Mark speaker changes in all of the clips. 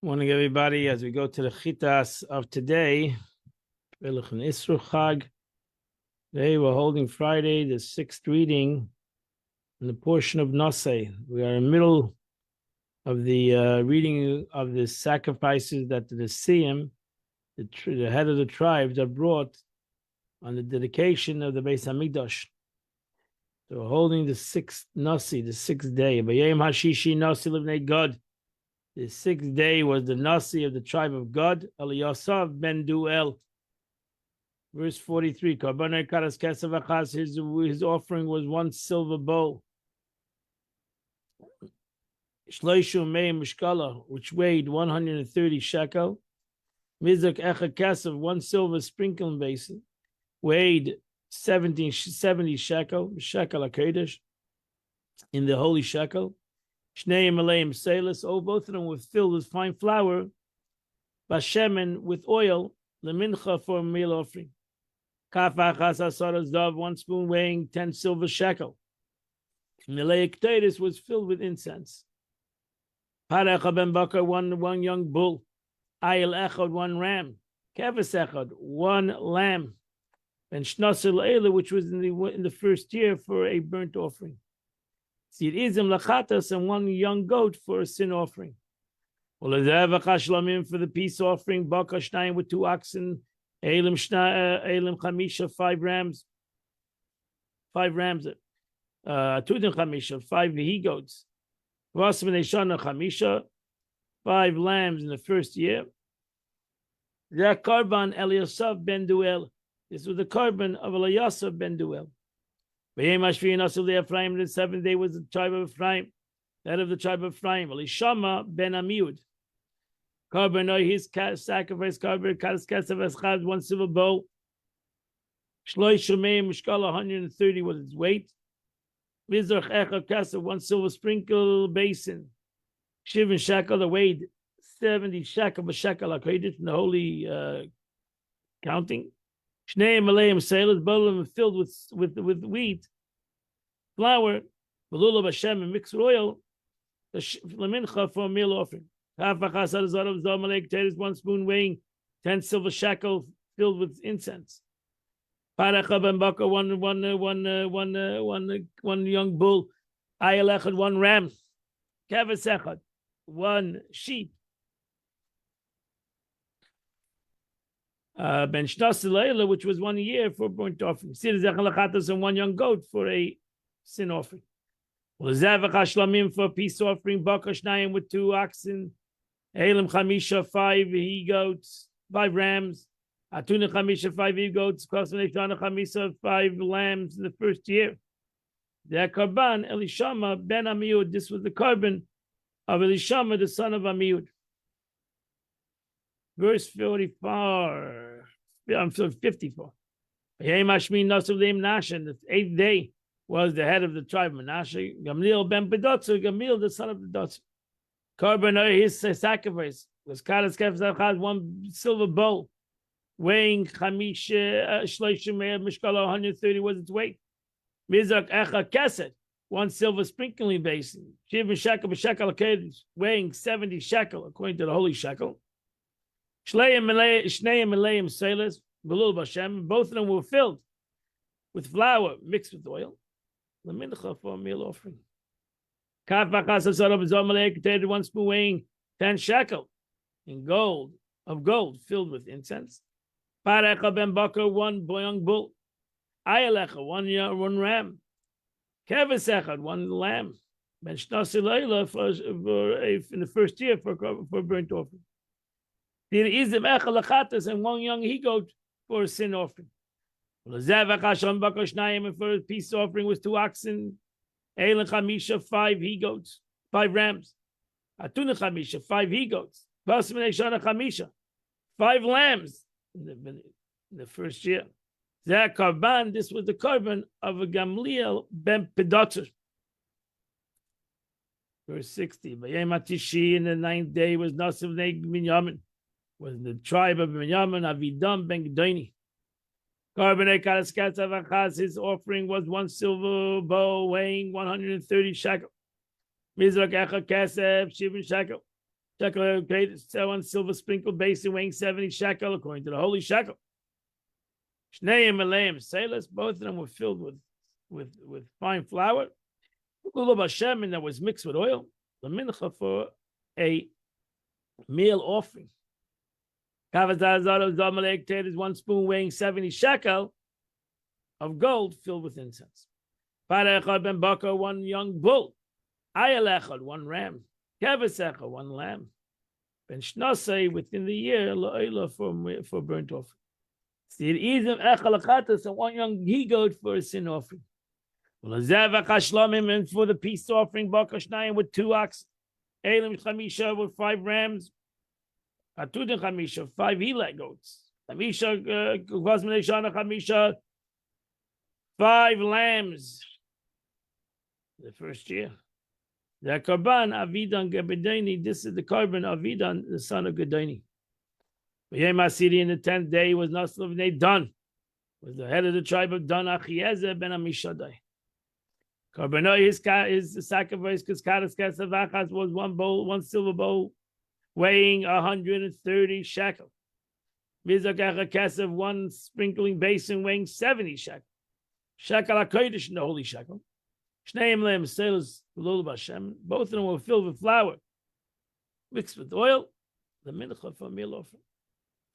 Speaker 1: Morning, everybody. As we go to the chitas of today, Isru Chag. Today we're holding Friday, the sixth reading in the portion of Nosei. We are in the middle of the reading of the sacrifices that the Siyam, the head of the tribes, are brought on the dedication of the Beis Hamikdash. So we're holding the sixth Nasi, the sixth day. Vayem Hashishi Nasi Livnei God. The sixth day was the Nasi of the tribe of God, Eliyasav ben Duel. Verse 43, his offering was one silver bowl. Shloishu mei mishkala, which weighed 130 shekel. Mizak echa kesef, one silver sprinkling basin, weighed 70 shekel, shekel HaKodesh, in the holy shekel. Shneim aleim selis, both of them were filled with fine flour. Bashemen, with oil, lemincha, for a meal offering. Kaf achas asaras dav, 1 spoon weighing 10 silver shekel. Milei ketores was filled with incense. Parecha ben bakar, one young bull. Ayil echad, 1 ram. Keves echad, 1 lamb. And shnasil eila, which was in the first year for a burnt offering. Seed izim lachatas, and 1 young goat for a sin offering. For the peace offering, bakar shnayim, with 2 oxen, elim chamisha, 5 rams, tudim chamisha, 5 he goats, vasim neshana chamisha, 5 lambs in the first year. The karban Eliyasav ben Duel. This was the karban of Eliyasav ben Duel. The 7th day was the tribe of Ephraim, that of the tribe of Ephraim. Elishama ben Amiud. Karban, his sacrifice, karban, kalas 1 silver bowl. Shloish shumei mishkal, 130 was its weight. Mizrach echa kesef, 1 silver sprinkle basin. Shivin shekel, the weighed 70 shekel, b'shekel HaKodesh, in the holy counting. Shnei maleim selas, both of them filled with wheat, flour, belula b'shem, and mixed with oil, lemincha, for a meal offering. 1 spoon weighing 10 silver shekel, filled with incense. Parecha ben bakar, one young bull. Ayil echad, 1 ram. Keves echad, 1 sheep. Ben shnas leila, which was 1 year for burnt offering. Sid zechel lachatas, and 1 young goat for a sin offering. Lezev shlamim, for a peace offering. Bakar shnayim, with 2 oxen. Elim chamisha, 5 he goats, 5 rams. Atuna chamisha, 5 he goats. Kosman eshana chamisha, 5 lambs in the first year. The karban Elishama ben Amiud. This was the karban of Elishama, the son of Amiud. Verse 54. I'm sorry, 54. The 8th day was the head of the tribe of Menashe. Gamliel ben Pedotzer, Gamliel, the son of Pedotzer. Karban, his sacrifice was kalas kefes, 1 silver bowl, weighing chamisha shloishim mishkala, 130 was its weight. Mizrak echa kesed, 1 silver sprinkling basin. Shivin shekel b'shekel HaKodesh, weighing 70 shekel, according to the holy shekel. Shneim meleim selas, belul b'shem. Both of them were filled with flour mixed with oil. Lemincha, for a meal offering. Kaf achas asarav zomalei ketores, 1 spoon weighing 10 shekel in gold, filled with incense. Parecha ben bakar, 1 young bull. Ayalecha, 1 ram. Keves echad, 1 lamb. Ben shnasi leila, in the first year for burnt offering. There is the echa lachatas, and 1 young he goat for a sin offering. Lezev achashon bakar shnayim, and for a peace offering was 2 oxen. Eilen chamisha, 5 he goats, 5 rams. Atuna chamisha, 5 he goats. Vasim neshana chamisha, 5 lambs in the first year. Zeh karban, this was the karban of a Gamliel ben Pedotzer. Verse 60. Vayem Atishi, in the 9th day was Nasiv neg Binyamin, was the tribe of Binyamin, Avidam ben Gdoni. His offering was 1 silver bowl weighing 130 shekel. Mizrak echa kesef, 7 shekel. shekel, okay, 1 silver sprinkled basin weighing 70 shekel, according to the holy shekel. Shneim Aleim Selas, both of them were filled with fine flour. Lulav Hashem, and that was mixed with oil. The mincha for a meal offering. Is 1 spoon weighing 70 shekel of gold filled with incense. Parechad ben Bakar, 1 young bull. Ayalechad, 1 ram. Kevesecha, 1 lamb. Ben Shnasei, within the year, la'ila for burnt offering. Sir Izim Echalachatas, and 1 young he goat for a sin offering. And for the peace offering, Bakar Shnayim with 2 oxen. Elim Chamisha with 5 rams. Atudin Chamisha, 5 elat goats. Chamisha, Kosmaneshana Chamisha, 5 lambs. The first year. The Karban Avidan Gebedani, this is the Karban Avidan, the son of Gedani. Yom HaSiri, in the 10th day, was Nasl of Bnei Dan, was the head of the tribe of Dan, Achiezer ben Amishadai. Karbanoi, his sacrifice, because Kadas Kesavachas was 1 silver bowl, weighing 130 shekel. Mizakacha Kesav, 1 sprinkling basin, weighing 70 shekel. Shekel HaKodesh, in the holy shekel. Shneim Leim Selos Lulav Hashem, both of them were filled with flour, mixed with oil, the mincha for meal offering.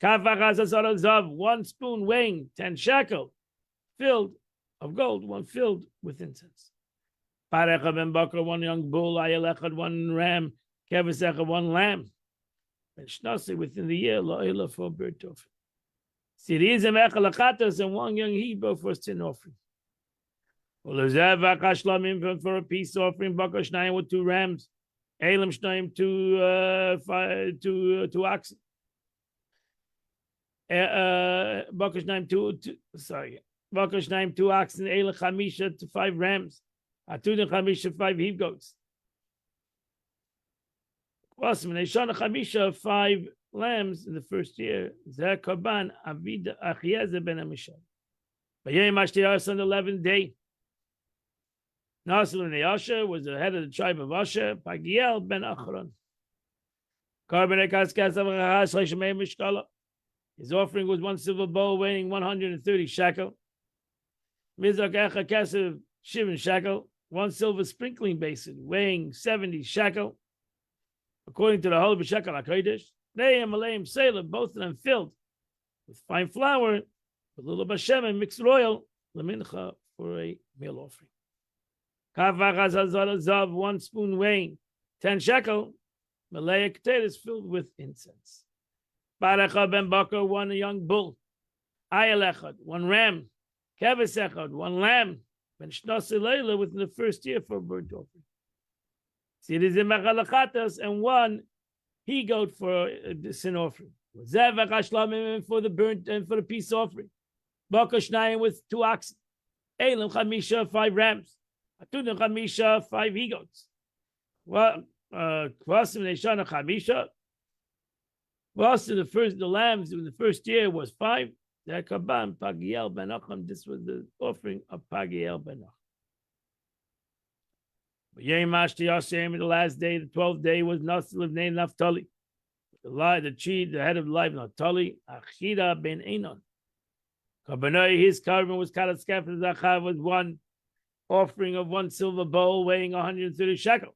Speaker 1: Kafachas Zav, 1 spoon weighing 10 shekel, filled of gold, 1 filled with incense. Parecha ben Bakar, 1 young bull, Ayalechad, 1 ram, Kevesecha, 1 lamb. And Shnasi, within the year, la'ila for burnt offering. Sirizim Echalachatas, and 1 young Hebrew for sin offering. For a peace offering, Bakar Shnayim with 2 rams, Elam Shnayim 2 oxen. Bakar Shnayim 2 oxen, Elam Chamisha to 5 rams, Atudin Chamisha 5 he goats. Awesome. And Eshana Chamisha 5 lambs in the first year. Zer Karban Avida Achiezer ben Amishad. But Yom HaShtiyas on the 11th day. Nasl and Asher was the head of the tribe of Asher. Pagiel ben Achron. His offering was 1 silver bowl weighing 130 shekel. Mizrak Echa Kesev Shivin shekel. 1 silver sprinkling basin weighing 70 shekel. According to the Holy Shekel HaKodesh. Neim Aleim Selah, both of them filled with fine flour, with little Bashem and mixed oil, lemincha for a meal offering. Kavachas Zav, 1 spoon weighing 10 shekel, Malaya potatoes filled with incense. Parecha ben Bakar, 1 young bull. Ayalechad, 1 ram. Kevesechad, 1 lamb. Ben Shnasi Leila within the first year for a burnt offering. Sirizim Echalachatas, and 1 he goat for the sin offering. Zev for the burnt and for the peace offering. Bakar Shnayim with 2 oxen. Elam Chamisha 5 rams. Atudin Chamisha 5 he goats. Well, Kvasim Neshana Chamisha. Well, so the lambs in the first year was 5. The Kaban Pagiel ben Acham. This was the offering of Pagiel ben Acham. But Yom HaShtiyas, the last day, the 12th day, was Nasl of Bnei Naphtali. The head of the life of Naphtali, Achida ben Enon. Karbanoi, his carbon was Kalas Kefir Zachav, was 1 offering of 1 silver bowl weighing 130 shekel.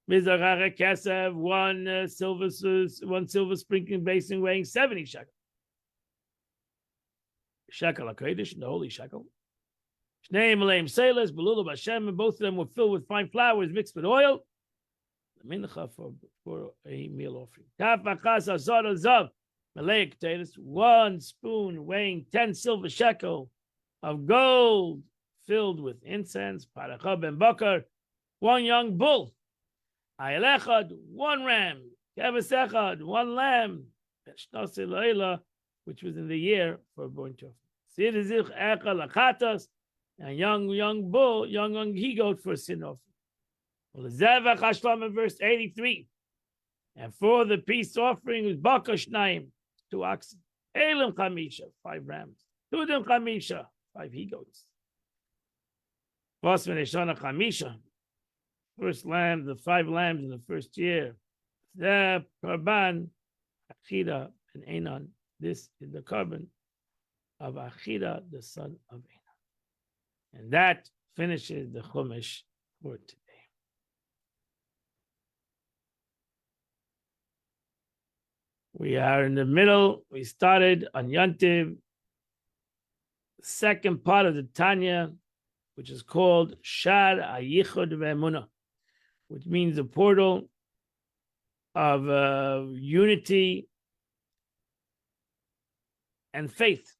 Speaker 1: Mizrach Kesev, 1 silver sprinkling basin weighing 70 shekel. Shekel HaKodesh, the holy shekel. Shnei Malaim Selas, Belulu Bashem, and both of them were filled with fine flours mixed with oil. The mincha for a meal offering. Kafachas Azar Zav, Malay potatoes, 1 spoon weighing 10 silver shekel of gold filled with incense. Parecha ben Bakar, 1 young bull. Ayalechad, 1 ram. Kevesechad, 1 lamb. Shnasi Leila, which was in the year for a burnt offering. Sirizich Echal Achatas, and young bull, young he goat for a sin offering. Well, the Zevach Hashlam in verse 83. And for the peace offering was Bakar Shnayim, 2 oxen. Elim Chamisha, 5 rams. Tudim Chamisha, 5 he goats. First Chamisha, first lamb, the 5 lambs in the first year, The Karban, Achira and Enon. This is the carbon of Achira, the son of Enon. And that finishes the Chumash for today. We are in the middle. We started on Yontiv, second part of the Tanya, which is called Shar HaYichud Ve'emunah, which means the portal of unity and faith.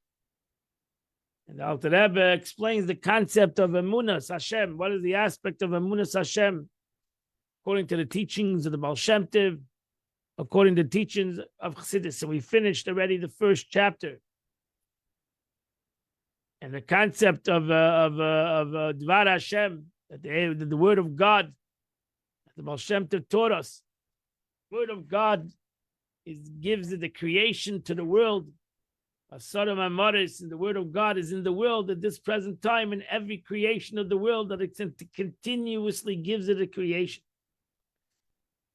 Speaker 1: And the Alter Rebbe explains the concept of Emunas Hashem. What is the aspect of Emunas Hashem? According to the teachings of the Baal Shem Tov, according to the teachings of Chassidus. So we finished already the first chapter. And the concept of Dvar Hashem, that the word of God, that the Baal Shem Tov taught us. The word of God gives it the creation to the world. Sodom and Maris, and the word of God is in the world at this present time, in every creation of the world, that it continuously gives it a creation.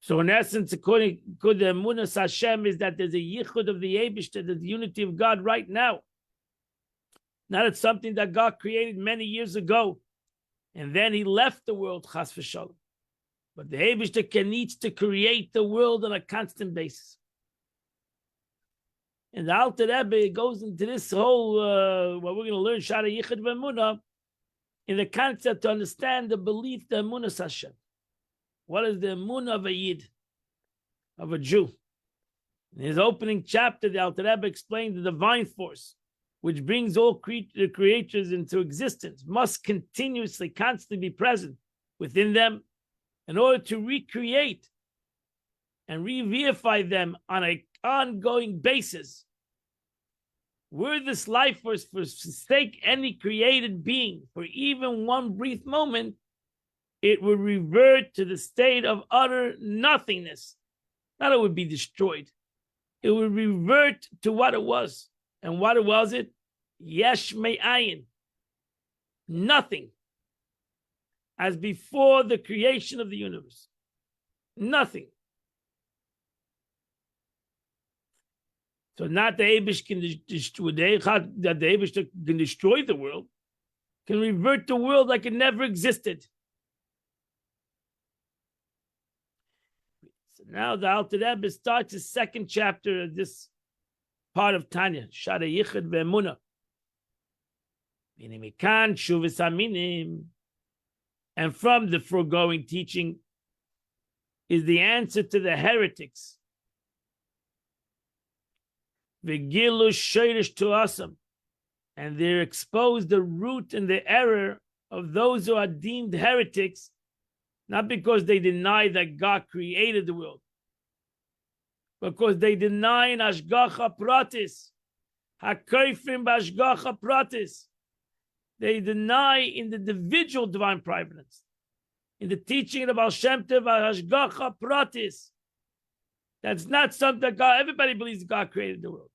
Speaker 1: So in essence, according to the Emunas Hashem, is that there's a yichud of the Eibishter, there's the unity of God right now. Not it's something that God created many years ago, and then He left the world, chas v'shalom. But the Eibishter needs to create the world on a constant basis. And the Alter Rebbe goes into this whole, what we're going to learn, Shar HaYichud Ve'emunah, in the concept to understand the belief, the Emunas Hashem. What is the emunah of a Yid, of a Jew? In his opening chapter, the Alter Rebbe explained the divine force, which brings all creatures into existence, must continuously, constantly be present within them in order to recreate and revivify them on an ongoing basis. Were this life force forsake any created being for even one brief moment, it would revert to the state of utter nothingness. Not it would be destroyed. It would revert to what it was. And what was it? Yesh me'ayin. Nothing. As before the creation of the universe. Nothing. So not the Eibush can destroy, that the Eibush can destroy the world, can revert the world like it never existed. So now the Alter Rebbe starts his second chapter of this part of Tanya, Shar HaYichud Ve'emunah. And from the foregoing teaching is the answer to the heretics. V'gilu shoirish tu'asam, and they're exposed the root and the error of those who are deemed heretics, not because they deny that God created the world, because they deny in Hashgacha Pratis, HaKoifrim b'Hashgacha Pratis. They deny in the individual divine providence, in the teaching of the Baal Shem Tov, Hashgacha Pratis. That's not something that God, everybody believes God created the world.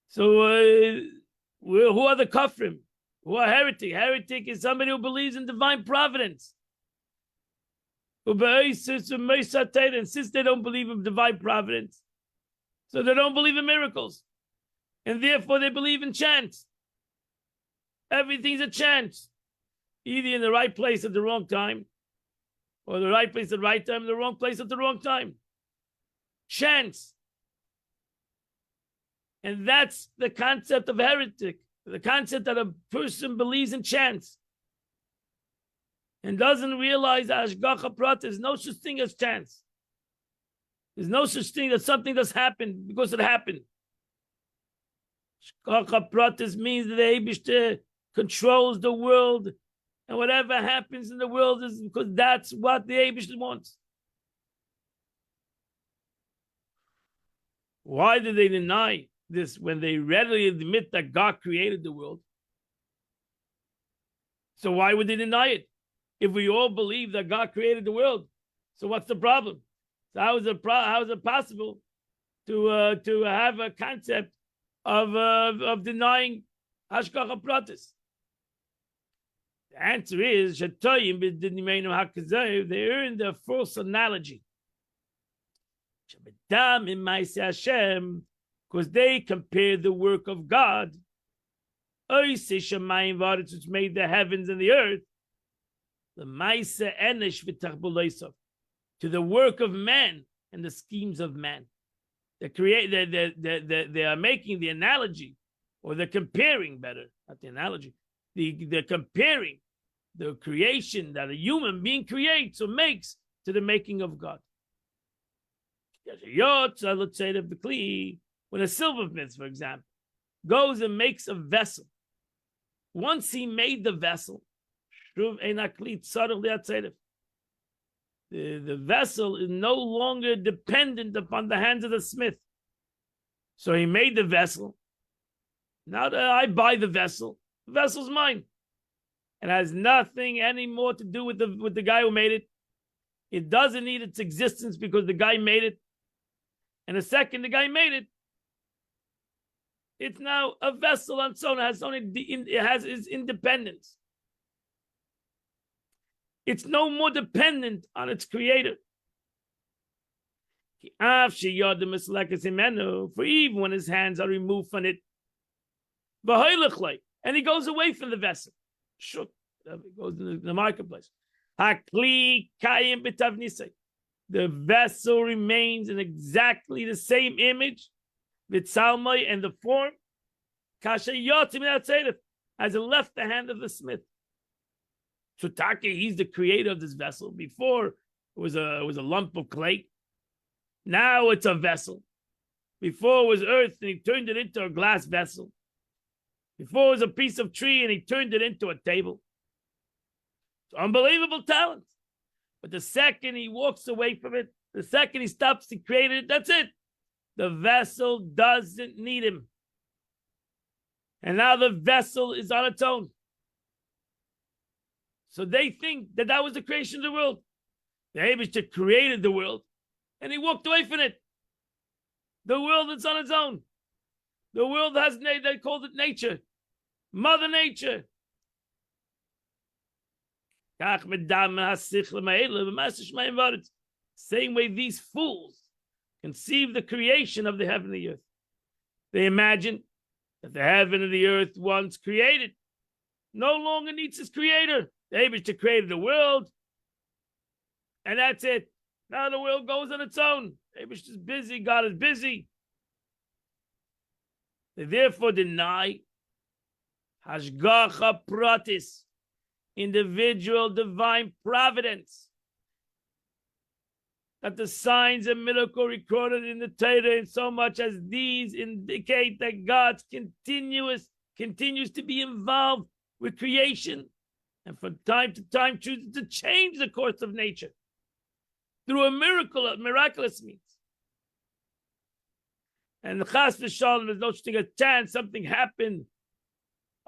Speaker 1: So who are the kafrim? Who are heretic? Heretic is somebody who believes in divine providence. And since they don't believe in divine providence, so they don't believe in miracles. And therefore they believe in chance. Everything's a chance. Either in the right place at the wrong time, or the right place at the right time, the wrong place at the wrong time. Chance. And that's the concept of heretic, the concept that a person believes in chance and doesn't realize that Hashgacha Prat, there's no such thing as chance. There's no such thing that something does happen because it happened. Hashgacha Prat means that the Eibishter controls the world, and whatever happens in the world is because that's what the Eibishter wants. Why do they deny this when they readily admit that God created the world? So why would they deny it? If we all believe that God created the world, so what's the problem? So how is it possible to have a concept of denying Hashgacha Pratis? The answer is Shatoyim b'dinimenu hakazav. They earned a false analogy. Shabbatam in Ma'aseh Hashem, because they compare the work of God, Oisei Shamayim v'aretz, which made the heavens and the earth, the Ma'aseh Enesh v'tachbulosav, to the work of man and the schemes of man. They are making the analogy, or they're comparing, better, not the analogy. They're comparing the creation that a human being creates or makes to the making of God. Let's say when a silversmith, for example, goes and makes a vessel, once he made the vessel, the vessel is no longer dependent upon the hands of the smith. So he made the vessel. Now that I buy the vessel's mine. It has nothing anymore to do with the guy who made it. It doesn't need its existence because the guy made it. And the second the guy made it, it's now a vessel on its own. It has its independence. It's no more dependent on its creator. For even when his hands are removed from it, and he goes away from the vessel. Sure, he goes in the marketplace. The vessel remains in exactly the same image, Vitsalmai, and the form, as it left the hand of the smith. So Taki, he's the creator of this vessel. Before it was a lump of clay. Now it's a vessel. Before it was earth and he turned it into a glass vessel. Before it was a piece of tree and he turned it into a table. It's unbelievable talent. But the second he walks away from it, the second he stops to create it, that's it. The vessel doesn't need him. And now the vessel is on its own. So they think that was the creation of the world. The Eibishter created the world, and he walked away from it. The world is on its own. The world they called it nature. Mother Nature. Same way these fools conceive the creation of the heaven and the earth. They imagine that the heaven and the earth once created no longer needs its creator. The Eibishter created the world, and that's it. Now the world goes on its own. The Eibishter is busy. God is busy. They therefore deny Hashgacha Pratis, individual divine providence, that the signs and miracles recorded in the Torah, in so much as these indicate that God continues to be involved with creation, and from time to time chooses to change the course of nature through a miraculous means. And the Chas v'Shalom, there's no such thing as chance, something happened,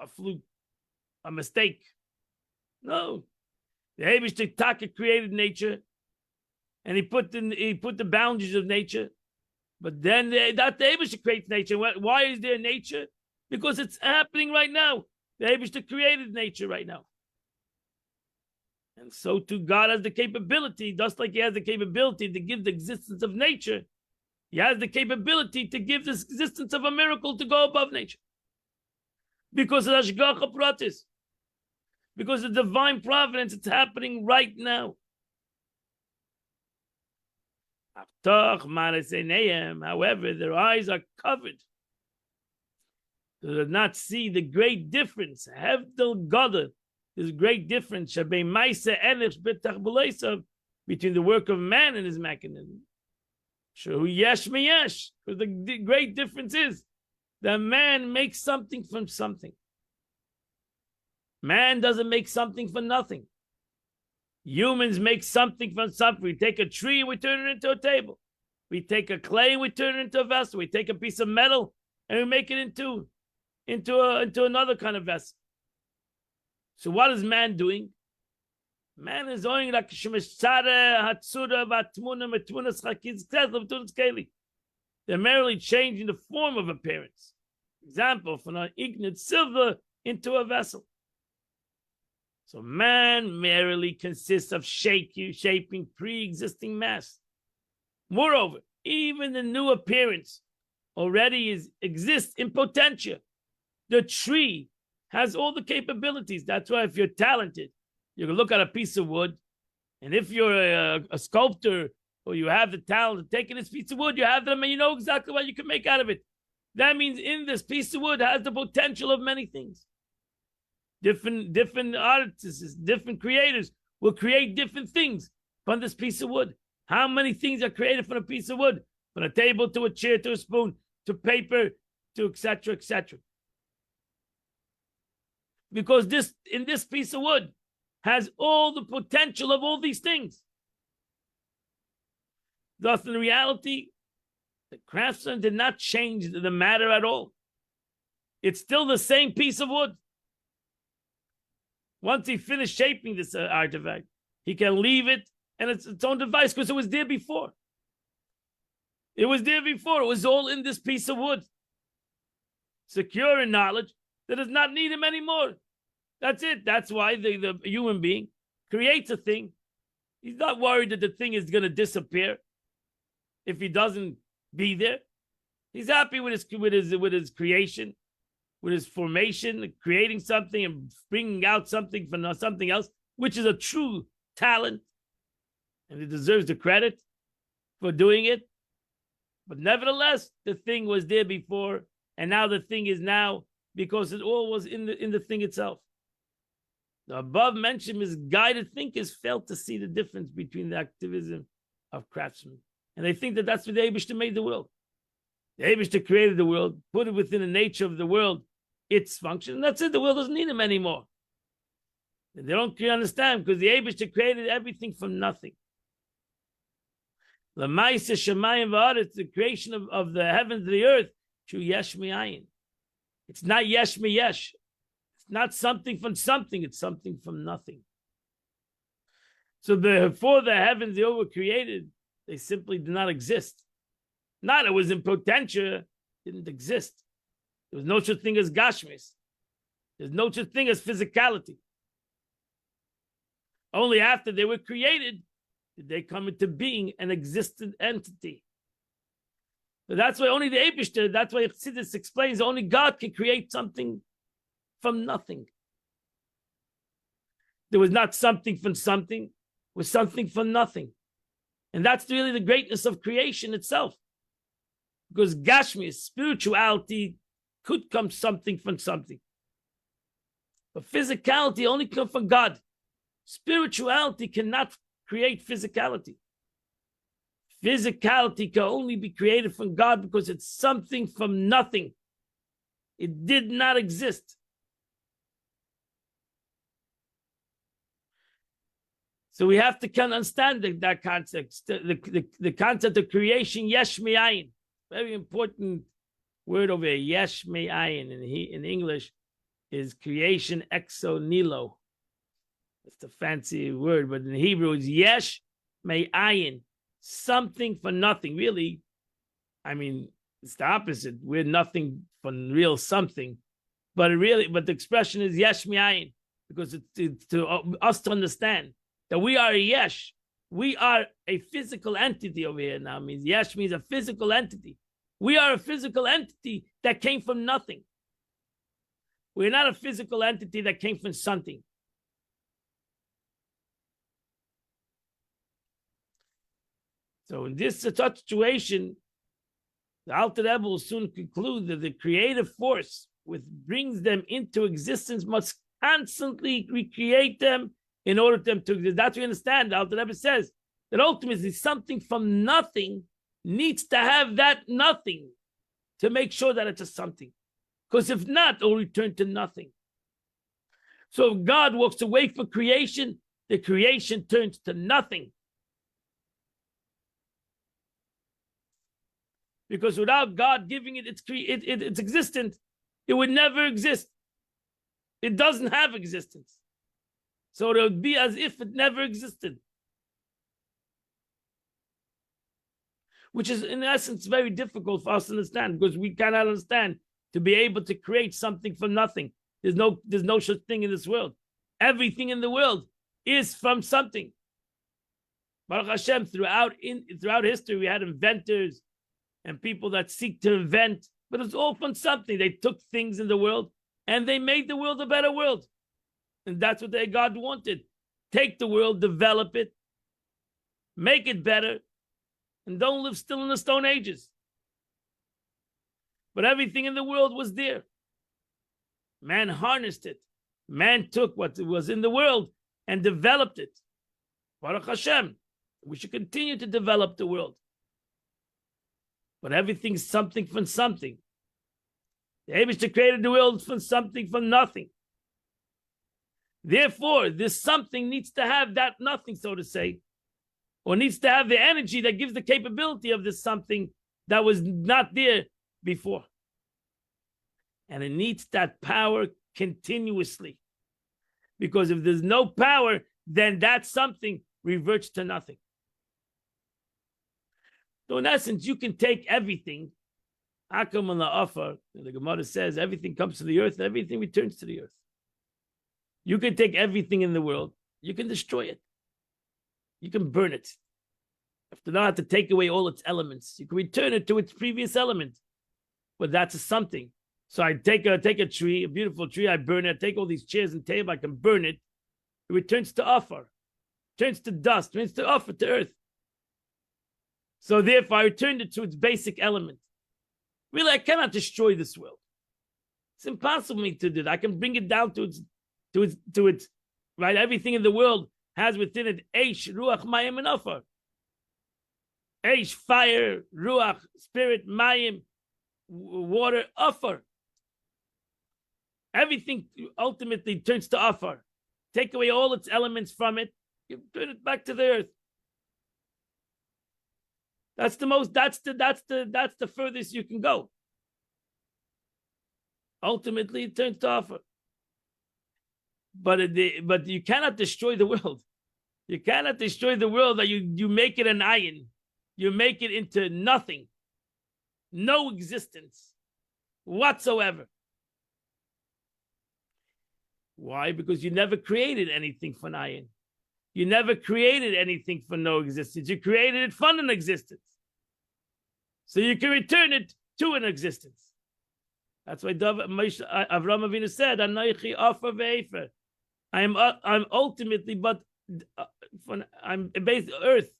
Speaker 1: a fluke, a mistake. No. The Eibishter Taka created nature, and he put the boundaries of nature. But then that the Eibishter creates nature. Why is there nature? Because it's happening right now. The Eibishter created nature right now. And so too, God has the capability, just like he has the capability to give the existence of nature, he has the capability to give the existence of a miracle to go above nature. Because of Hashgacha Pratis. Because of divine providence, it's happening right now. However, their eyes are covered. They do not see the great difference. Hevdel Gadol. There's a great difference between the work of man and his mechanism. Yesh meyesh. Because the great difference is that man makes something from something. Man doesn't make something from nothing. Humans make something from something. We take a tree and we turn it into a table. We take a clay and we turn it into a vessel. We take a piece of metal and we make it into another kind of vessel. So what is man doing? Man is doing like they're merely changing the form of appearance. Example, from an ignorant silver into a vessel. So man merely consists of shaping pre-existing mass. Moreover, even the new appearance already exists in potentia. The tree has all the capabilities. That's why if you're talented, you can look at a piece of wood, and if you're a sculptor or you have the talent of taking this piece of wood, you have them and you know exactly what you can make out of it. That means in this piece of wood has the potential of many things. Different artists, different creators will create different things from this piece of wood. How many things are created from a piece of wood? From a table to a chair to a spoon to paper to etc. etc. Because in this piece of wood has all the potential of all these things. Thus, in reality, the craftsman did not change the matter at all. It's still the same piece of wood. Once he finished shaping this artifact, he can leave it and it's its own device because it was there before. It was there before. It was all in this piece of wood. Secure in knowledge that does not need him anymore. That's it. That's why the human being creates a thing. He's not worried that the thing is going to disappear if he doesn't be there. He's happy with his creation, with his formation, creating something and bringing out something from something else, which is a true talent, and he deserves the credit for doing it. But nevertheless, the thing was there before, and now the thing is now because it all was in the thing itself. The above mentioned misguided thinkers failed to see the difference between the activism of craftsmen, and they think that that's what the Eibishter made the world. The Eibishter created the world, put it within the nature of the world, its function, and that's it. The world doesn't need him anymore. And they don't understand because the Eibishter created everything from nothing. The Ma'aseh Shemayim V'Aretz, the creation of the heavens and the earth, through Yesh Mi'ayin. It's not Yesh Mi'yesh. It's not something from something. It's something from nothing. So before the heavens they were created, they simply did not exist. Not it was in potentia, didn't exist. There was no such thing as Gashmis. There's no such thing as physicality. Only after they were created did they come into being an existent entity. So that's why only the Eibishter, that's why Chassidus explains only God can create something from nothing. There was not something from something, it was something from nothing. And that's really the greatness of creation itself. Because Gashmi, spirituality, could come something from something. But physicality only comes from God. Spirituality cannot create physicality. Physicality can only be created from God because it's something from nothing. It did not exist. So we have to understand that concept, the concept of creation, yesh me'ayin. Very important word over here, yesh me'ayin. In English is creation exo nilo. It's a fancy word, but in Hebrew it's yesh me'ayin. Something for nothing. Really, I mean, it's the opposite. We're nothing from real something. But the expression is yesh me'ayin, because it's to us to understand that we are a yesh. We are a physical entity over here now. Means yesh means a physical entity. We are a physical entity that came from nothing. We're not a physical entity that came from something. So in this situation, the Alter Rebbe will soon conclude that the creative force which brings them into existence must constantly recreate them in order for them to exist. That's what we understand. The Alter Rebbe says that ultimately something from nothing needs to have that nothing to make sure that it's a something. Because if not, it'll return to nothing. So if God walks away from creation, the creation turns to nothing. Because without God giving it its existence, it would never exist. It doesn't have existence. So it would be as if it never existed. Which is, in essence, very difficult for us to understand, because we cannot understand to be able to create something from nothing. There's no such thing in this world. Everything in the world is from something. Baruch Hashem, throughout history, we had inventors and people that seek to invent, but it's all from something. They took things in the world and they made the world a better world. And that's what God wanted. Take the world, develop it, make it better, and don't live still in the Stone Ages. But everything in the world was there. Man harnessed it. Man took what was in the world and developed it. Baruch Hashem. We should continue to develop the world. But everything's something from something. The Eibishter created the world from something from nothing. Therefore, this something needs to have that nothing, so to say, or needs to have the energy that gives the capability of this something that was not there before. And it needs that power continuously. Because if there's no power, then that something reverts to nothing. So in essence, you can take everything. Akam and La'afar, the Gemara says, everything comes to the earth, and everything returns to the earth. You can take everything in the world, you can destroy it. You can burn it. You have to know how to take away all its elements. You can return it to its previous element. But that's a something. So I take a tree, a beautiful tree, I burn it, I take all these chairs and tables, I can burn it. It returns to Afar, turns to dust, turns to Afar, to earth. So therefore, I returned it to its basic element. Really, I cannot destroy this world. It's impossible for me to do that. I can bring it down to its right. Everything in the world has within it Eish, Ruach, Mayim, and Afar. Eish, fire, Ruach, spirit, Mayim, water, Afar. Everything ultimately turns to Afar. Take away all its elements from it, you turn it back to the earth. That's the furthest you can go. Ultimately, it turns to Afar. But you cannot destroy the world. You cannot destroy the world that you make it an ayin. You make it into nothing. No existence whatsoever. Why? Because you never created anything for an ayin. You never created anything for no existence. You created it for an existence. So you can return it to an existence. That's why Avraham Avinu said, "Anochi Afar ve'efer." I'm ultimately, but I'm based earth,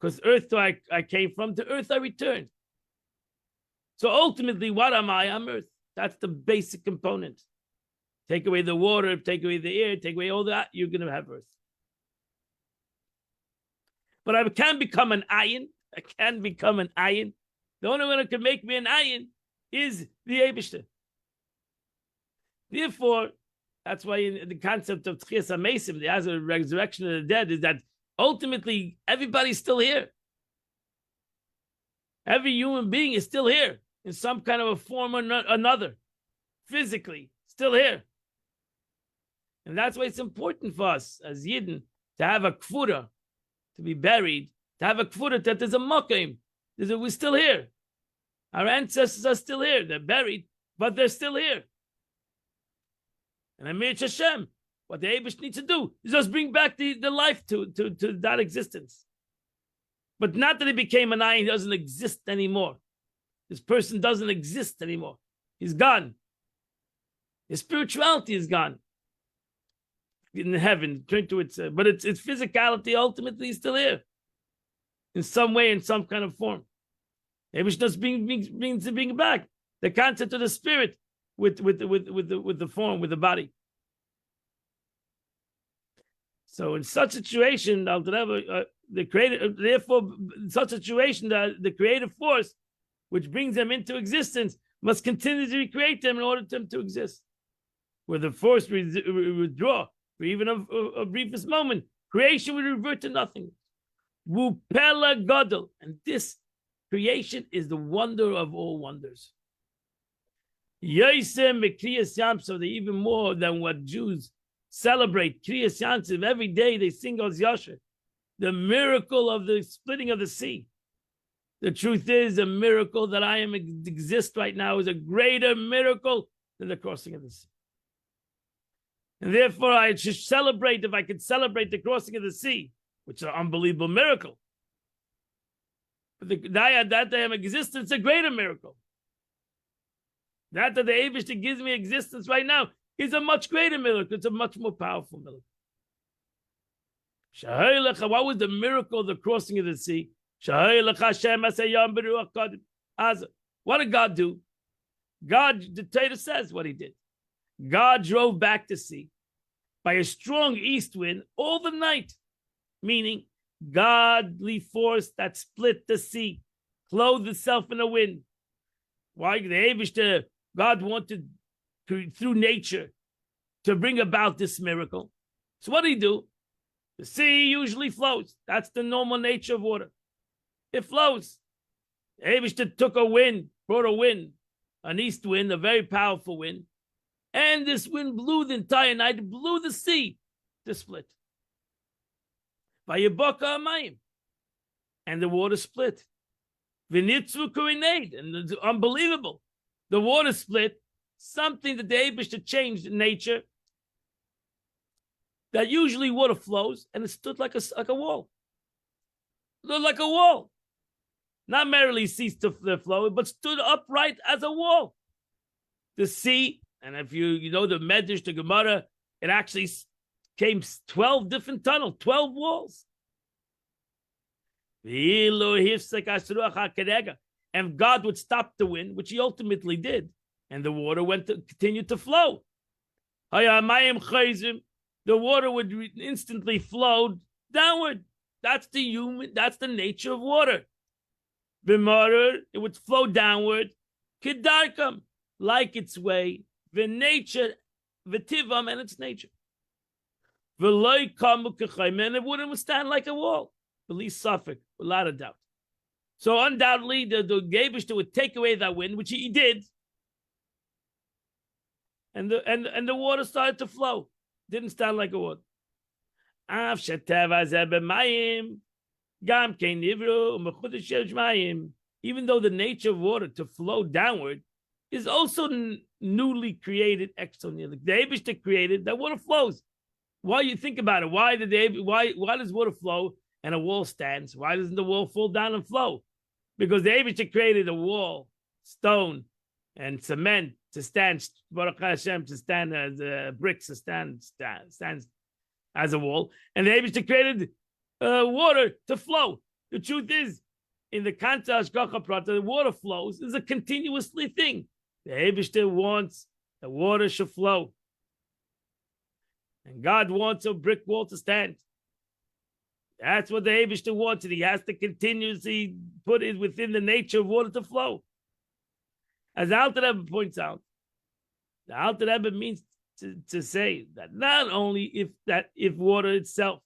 Speaker 1: because earth I came from, to earth I returned. So ultimately, what am I? I'm earth. That's the basic component. Take away the water, take away the air, take away all that, you're going to have earth. But I can become an ayin. I can become an ayin. The only one who can make me an ayin is the Eibishter. Therefore, that's why in the concept of Tchias HaMesim, the resurrection of the dead, is that ultimately everybody's still here. Every human being is still here in some kind of a form or another, physically still here. And that's why it's important for us as Yidden to have a kfura, to be buried, to have a kfura that there's a makom. We're still here. Our ancestors are still here. They're buried, but they're still here. And Amir Hashem, what the Eibush needs to do is just bring back the life to that existence. But not that he became an ayin, he doesn't exist anymore. This person doesn't exist anymore. He's gone. His spirituality is gone. In heaven, turn to its, but its physicality ultimately is still here. In some way, in some kind of form. Eibush just means to bring back the concept of the spirit with the form, with the body. So in such a situation, the creative, therefore, in such a situation, the creative force which brings them into existence must continue to recreate them in order for them to exist. Where the force withdraw for even a briefest moment, creation will revert to nothing. Wupela Gadol, and this creation is the wonder of all wonders. Yosem Kriyas Yamsov, they even more than what Jews celebrate. Kriyas Yamsov, every day they sing Oz Yasher, the miracle of the splitting of the sea. The truth is, a miracle that I exist right now is a greater miracle than the crossing of the sea. And therefore, I should celebrate, if I could celebrate the crossing of the sea, which is an unbelievable miracle. But that they have existence, a greater miracle. That the Eibishter gives me existence right now is a much greater miracle. It's a much more powerful miracle. What was the miracle of the crossing of the sea? What did God do? God, the Torah says what he did. God drove back the sea by a strong east wind all the night, meaning godly force that split the sea, clothed itself in the wind. Why? The Eibishter, God wanted through nature to bring about this miracle. So what did he do? The sea usually flows. That's the normal nature of water. It flows. The Eibishter took a wind, brought a wind, an east wind, a very powerful wind, and this wind blew the entire night, blew the sea to split. Vayibaka amayim, and the water split. V'nitzvu kurined, and it's unbelievable. The water split, something that the Eibishter changed in nature. That usually water flows, and it stood like a wall. It looked like a wall. Not merely ceased to flow, but stood upright as a wall. The sea, and if you know the Medrash, the Gemara, it actually came 12 different tunnels, 12 walls. And God would stop the wind, which he ultimately did, and the water continued to flow. The water would instantly flow downward. That's the nature of water. It would flow downward, kidarkam, like its way, v'nature, v'tivam, and its nature. And it wouldn't stand like a wall, at least suffolk, without a doubt. So undoubtedly, the Eibishter would take away that wind, which he did, and the water started to flow. Didn't stand like a wall. Even though the nature of water to flow downward is also newly created externally. The Eibishter created that water flows. Why you think about it? Why does water flow and a wall stands? Why doesn't the wall fall down and flow? Because the Eibishter created a wall, stone, and cement to stand. Baruch Hashem, to stand as bricks to stands as a wall, and the Eibishter created water to flow. The truth is, in the context of Hashgacha Prata, the water flows is a continuously thing. The Eibishter wants the water should flow, and God wants a brick wall to stand. That's what the Eibishter wants, and he has to continuously put it within the nature of water to flow. As the Alter Rebbe points out, the Alter Rebbe means to say that not only if water itself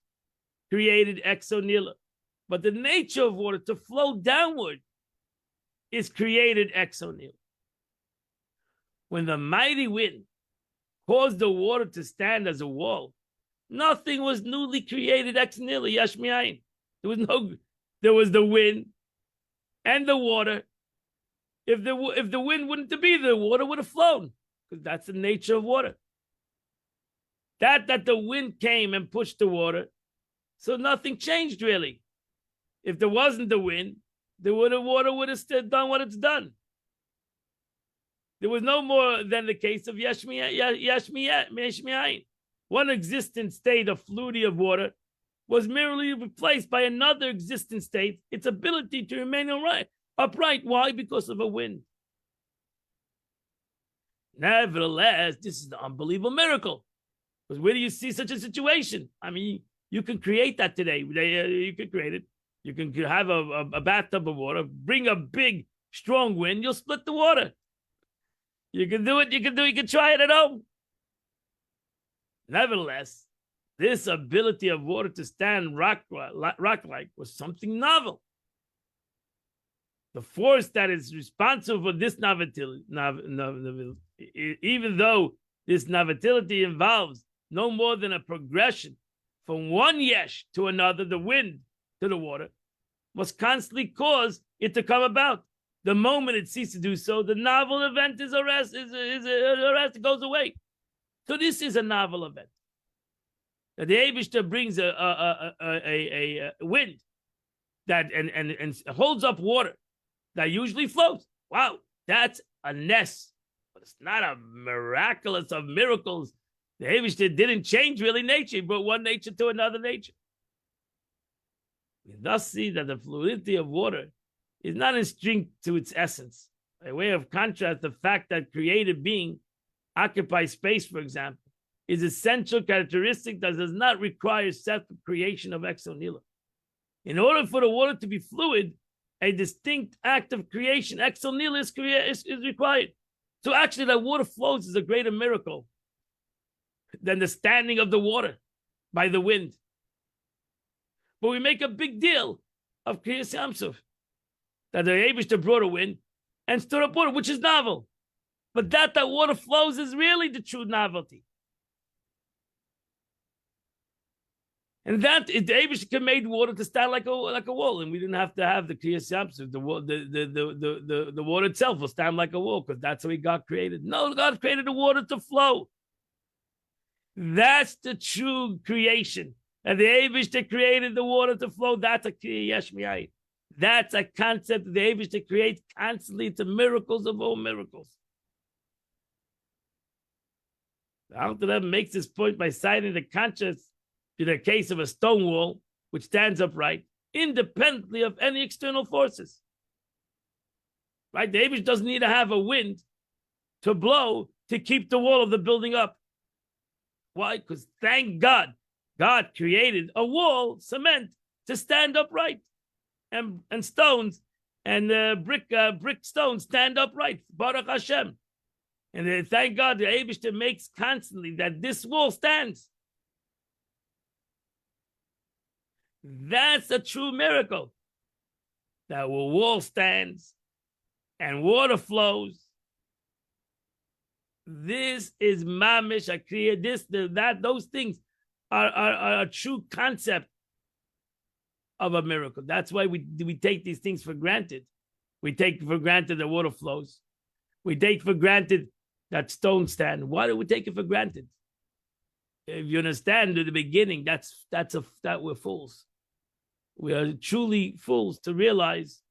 Speaker 1: created exonila, but the nature of water to flow downward is created exonila. When the mighty wind caused the water to stand as a wall, nothing was newly created exonila, yashmiayin. There was the wind and the water. If the wind wouldn't be there, the water would have flown, because that's the nature of water. That the wind came and pushed the water, so nothing changed really. If there wasn't the wind, the water would have still done what it's done. There was no more than the case of yashmiyayin. One existent state of fluidity of water was merely replaced by another existent state, its ability to remain upright. Why? Because of a wind. Nevertheless, this is an unbelievable miracle. Because where do you see such a situation? I mean, you can create that today. You can create it. You can have a bathtub of water, bring a big, strong wind, you'll split the water. You can do it. You can try it at home. Nevertheless, this ability of water to stand rock-like was something novel. The force that is responsible for this novelty, even though this novelty involves no more than a progression from one yesh to another, the wind to the water, must constantly cause it to come about. The moment it ceases to do so, the novel event is arrested, goes away. So this is a novel event. That the Eibishter brings a wind that and holds up water that usually floats. Wow, that's a ness. But it's not a miraculous of miracles. The Eibishter didn't change really nature, but one nature to another nature. We thus see that the fluidity of water is not instinct to its essence. By way of contrast, the fact that created being occupies space, for example, is essential characteristic that does not require separate creation of exonila. In order for the water to be fluid, a distinct act of creation, exonila, is required. So actually, that water flows is a greater miracle than the standing of the water by the wind. But we make a big deal of Kriyas Yamsuf, that the Eibishter brought a wind and stood up water, which is novel. But that water flows is really the true novelty. And that the Eibishter made water to stand like a wall, and we didn't have to have the Kriyas Yamsuf. The water itself will stand like a wall because that's how he got created. No, God created the water to flow. That's the true creation. And the Eibishter created the water to flow. That's a Kriya Yesh Mi'ayin. That's a concept that the Eibishter creates constantly. It's a miracles of all miracles. The Alter Rebbe makes this point by citing the conscious in the case of a stone wall, which stands upright, independently of any external forces. Right? The Eibishter doesn't need to have a wind to blow to keep the wall of the building up. Why? Because thank God, God created a wall, cement, to stand upright, and stones and brick stones stand upright. Baruch Hashem, and thank God the Eibishter makes constantly that this wall stands. That's a true miracle. That wall stands and water flows. This is mamish akriya. Those things are a true concept of a miracle. That's why we take these things for granted. We take for granted that water flows. We take for granted that stones stand. Why do we take it for granted? If you understand at the beginning, that we're fools. We are truly fools to realize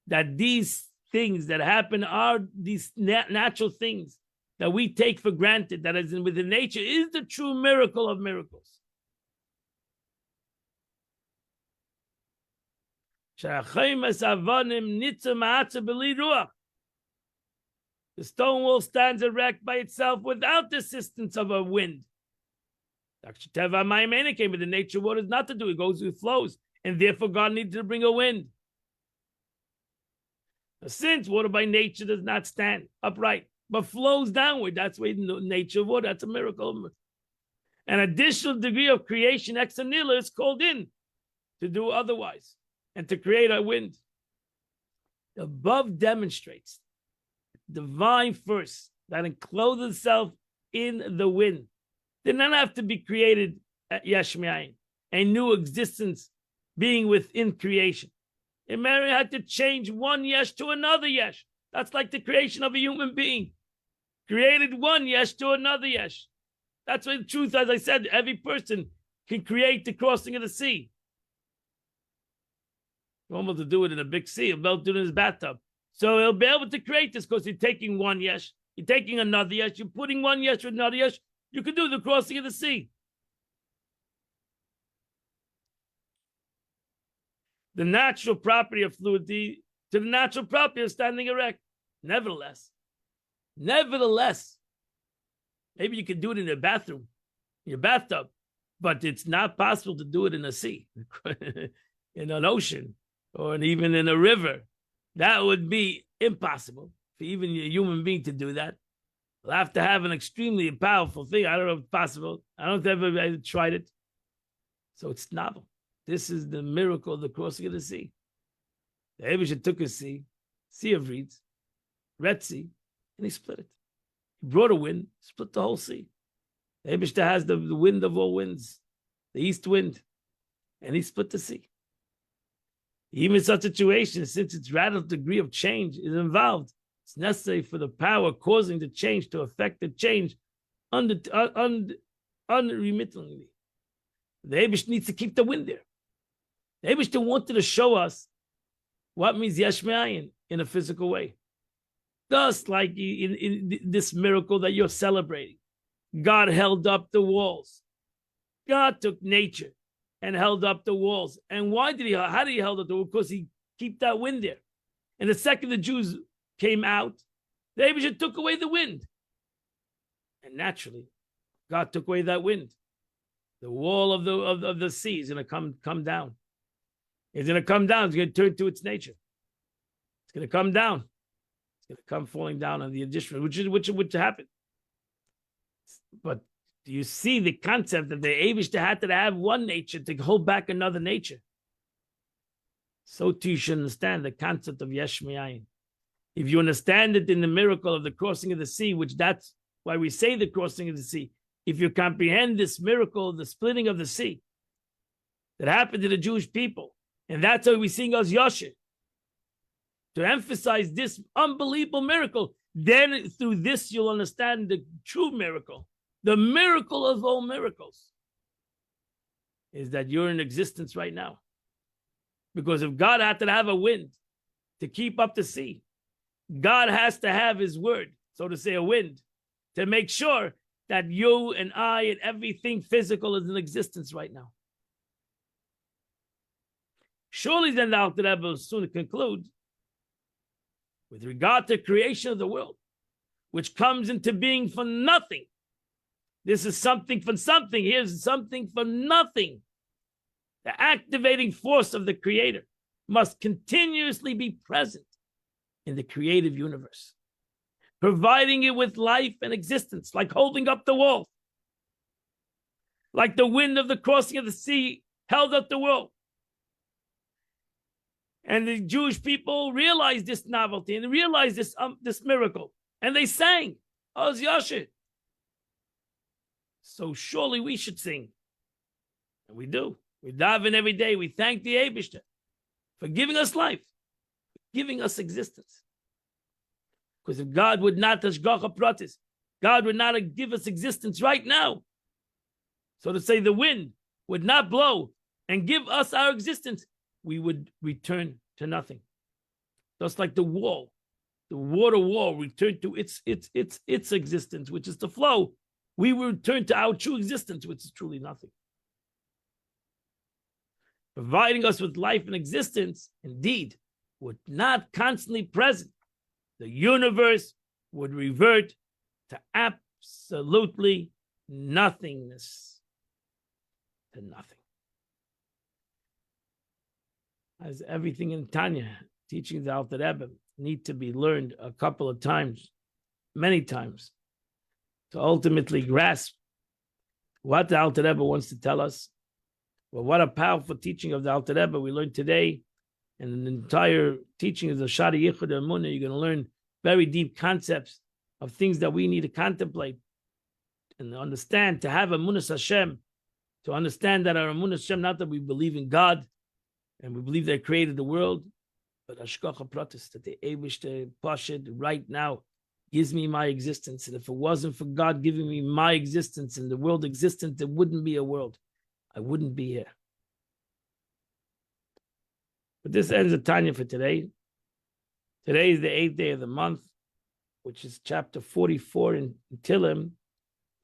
Speaker 1: that these things that happen are these natural things that we take for granted, that is within nature, is the true miracle of miracles. The stone wall stands erect by itself without the assistance of a wind. But the nature of water is not to do. It goes, it flows. And therefore God needed to bring a wind. Since water by nature does not stand upright, but flows downward, that's why the nature of water, that's a miracle. An additional degree of creation, ex nihilo, is called in to do otherwise and to create a wind. The above demonstrates divine force that encloses itself in the wind did not have to be created at Yesh Mi'ayin, a new existence being within creation. It merely had to change one yesh to another yesh. That's like the creation of a human being. Created one yesh to another yesh. That's why the truth, as I said, every person can create the crossing of the sea. You're able to do it in a big sea. He'll be able to do it in his bathtub. So he'll be able to create this because you're taking one yesh, you're taking another yesh, you're putting one yesh with another yesh. You can do the crossing of the sea. The natural property of fluidity to the natural property of standing erect. Nevertheless, maybe you can do it in your bathroom, in your bathtub, but it's not possible to do it in a sea, in an ocean, or even in a river. That would be impossible for even a human being to do that. We'll have to have an extremely powerful thing. I don't know if it's possible. I don't know if I've tried it. So it's novel. This is the miracle of the crossing of the sea. The Eibishter took a sea of reeds, Red Sea, and he split it. He brought a wind, split the whole sea. The Eibishter has the wind of all winds, the east wind, and he split the sea. Even in such situations, since its radical degree of change is involved, it's necessary for the power causing the change to affect the change unremittingly. The Eibush needs to keep the wind there. The Eibush wanted to show us what means Yesh Me'ayin in a physical way. Just like in this miracle that you're celebrating. God held up the walls. God took nature and held up the walls. And why did he? How did he hold up the walls? Because he kept that wind there. And the second the Jews came out, the Eibush took away the wind. And naturally, God took away that wind. The wall of the sea is going to come down. It's going to come down. It's going to turn to its nature. It's going to come down. It's going to come falling down on the addition, which happened. But do you see the concept that the Eibush had to have one nature to hold back another nature? So too you should understand the concept of Yesh Me'ayin. If you understand it in the miracle of the crossing of the sea, which that's why we say the crossing of the sea, if you comprehend this miracle, the splitting of the sea that happened to the Jewish people, and that's why we sing as Yosher, to emphasize this unbelievable miracle, then through this you'll understand the true miracle. The miracle of all miracles is that you're in existence right now. Because if God had to have a wind to keep up the sea, God has to have his word, so to say, a wind, to make sure that you and I and everything physical is in existence right now. Surely then the Alter Rebbe will soon conclude with regard to creation of the world, which comes into being for nothing. This is something from something. Here's something from nothing. The activating force of the Creator must continuously be present in the creative universe, providing it with life and existence, like holding up the wall, like the wind of the crossing of the sea held up the world. And the Jewish people realized this novelty and realized this miracle, and they sang, Oz Yosher. So surely we should sing, and we do. We daven every day. We thank the Eibishter for giving us life, giving us existence. Because if God would not hashgacha pratis, God would not give us existence right now. So to say, the wind would not blow and give us our existence, we would return to nothing. Just like the wall, the water wall returned to its existence, which is the flow. We will return to our true existence, which is truly nothing. Providing us with life and existence, indeed, would not constantly present, the universe would revert to absolutely nothingness, to nothing. As everything in Tanya, teaching the Alter Rebbe, need to be learned a couple of times, many times, to ultimately grasp what the Alter Rebbe wants to tell us. Well, what a powerful teaching of the Alter Rebbe we learned today, and the entire teaching of the Shari Yichud Emunah. You're going to learn very deep concepts of things that we need to contemplate and understand, to have Emunah Hashem, to understand that our Emunah Hashem, not that we believe in God and we believe they created the world, but Hashgacha Pratis, that the Eibishter Pashid right now gives me my existence. And if it wasn't for God giving me my existence and the world existence, there wouldn't be a world. I wouldn't be here. But this ends the Tanya for today. Today is the 8th day of the month, which is chapter 44 in Tehillim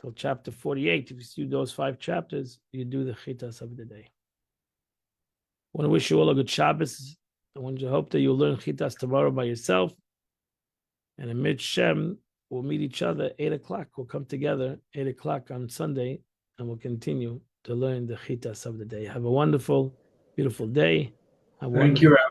Speaker 1: till chapter 48. If you see those 5 chapters, you do the Chitas of the day. I want to wish you all a good Shabbos. I want you to hope that you'll learn Chitas tomorrow by yourself. And amid Shem, we'll meet each other 8 o'clock. We'll come together 8 o'clock on Sunday, and we'll continue to learn the Chitas of the day. Have a wonderful, beautiful day.
Speaker 2: Thank you, Rabbi.